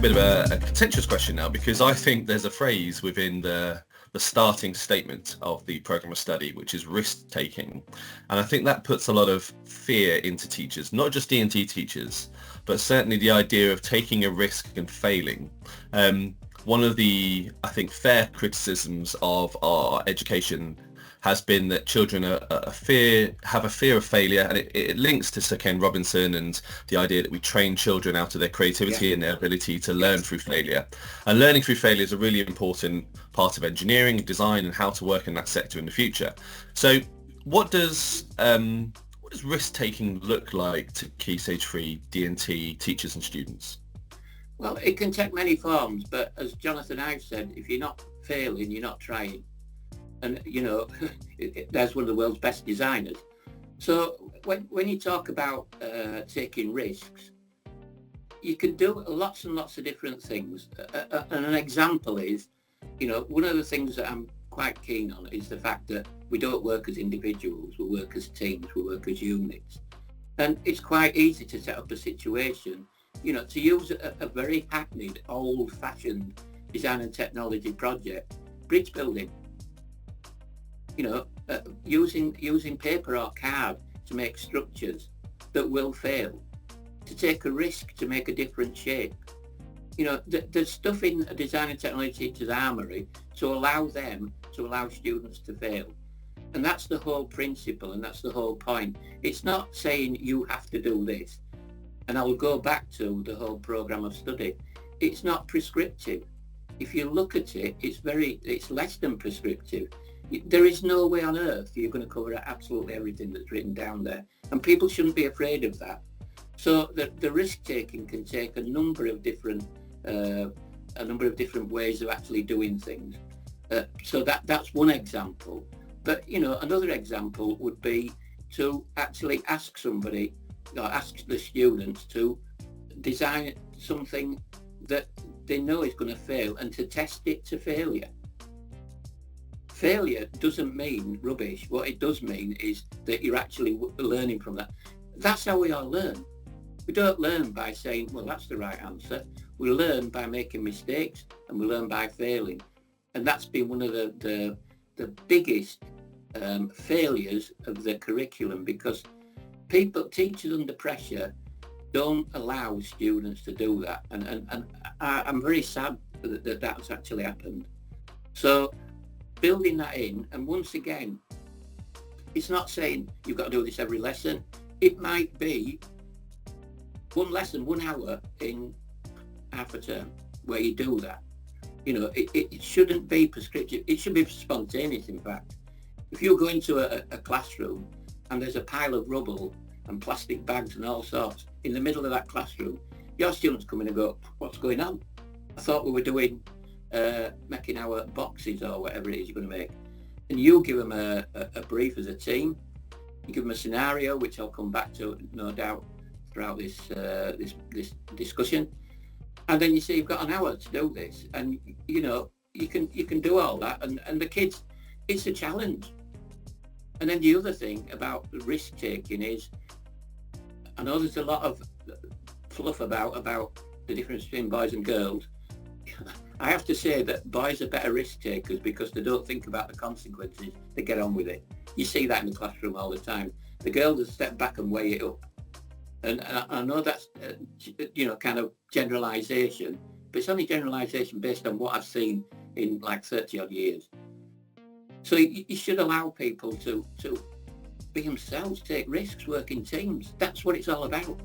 a bit of a contentious question now, because I think there's a phrase within the starting statement of the program of study, which is risk-taking. And I think that puts a lot of fear into teachers, not just D&T teachers, but certainly the idea of taking a risk and failing. One of the, I think, fair criticisms of our education has been that children have a fear of failure, and it links to Sir Ken Robinson and the idea that we train children out of their creativity and their ability to learn through failure. And learning through failure is a really important part of engineering, design, and how to work in that sector in the future. So what does risk-taking look like to Key Stage 3 D&T teachers and students? Well, it can take many forms, but as Jonathan Ive said, if you're not failing, you're not trying. And, there's one of the world's best designers. So when you talk about taking risks, you can do lots and lots of different things. And an example is, one of the things that I'm quite keen on is the fact that we don't work as individuals, we work as teams, we work as units. And it's quite easy to set up a situation, to use a very hackneyed, old-fashioned design and technology project, bridge building. Using paper or card to make structures that will fail, to take a risk to make a different shape. There's stuff in a design and technology teacher's armoury to allow students to fail. And that's the whole principle, and that's the whole point. It's not saying you have to do this. And I'll go back to the whole programme of study. It's not prescriptive. If you look at it, it's less than prescriptive. There is no way on earth you're going to cover absolutely everything that's written down there, and people shouldn't be afraid of that. So the risk taking can take a number of different ways of actually doing things. So that's one example. But another example would be to actually ask somebody, or ask the students to design something that they know is going to fail, and to test it to failure. Failure doesn't mean rubbish. What it does mean is that you're actually learning from that. That's how we all learn. We don't learn by saying, well, that's the right answer. We learn by making mistakes, and we learn by failing. And that's been one of the biggest failures of the curriculum, because teachers under pressure don't allow students to do that. And I'm very sad that that's actually happened. So building that in, and once again, it's not saying you've got to do this every lesson. It might be one lesson, 1 hour in half a term where you do that. It shouldn't be prescriptive. It should be spontaneous, in fact. If you go into a classroom and there's a pile of rubble and plastic bags and all sorts in the middle of that classroom, your students come in and go, what's going on? I thought we were doing making our boxes or whatever it is you're going to make. And you give them a brief as a team. You give them a scenario, which I'll come back to, no doubt, throughout this discussion. And then you say you've got an hour to do this, and you can do all that, and the kids, it's a challenge. And then the other thing about risk taking is, I know there's a lot of fluff about the difference between boys and girls. I have to say that boys are better risk takers because they don't think about the consequences. They get on with it. You see that in the classroom all the time. The girls just step back and weigh it up. And I know that's, kind of generalisation, but it's only generalisation based on what I've seen in like 30 odd years. So you should allow people to be themselves, take risks, work in teams. That's what it's all about.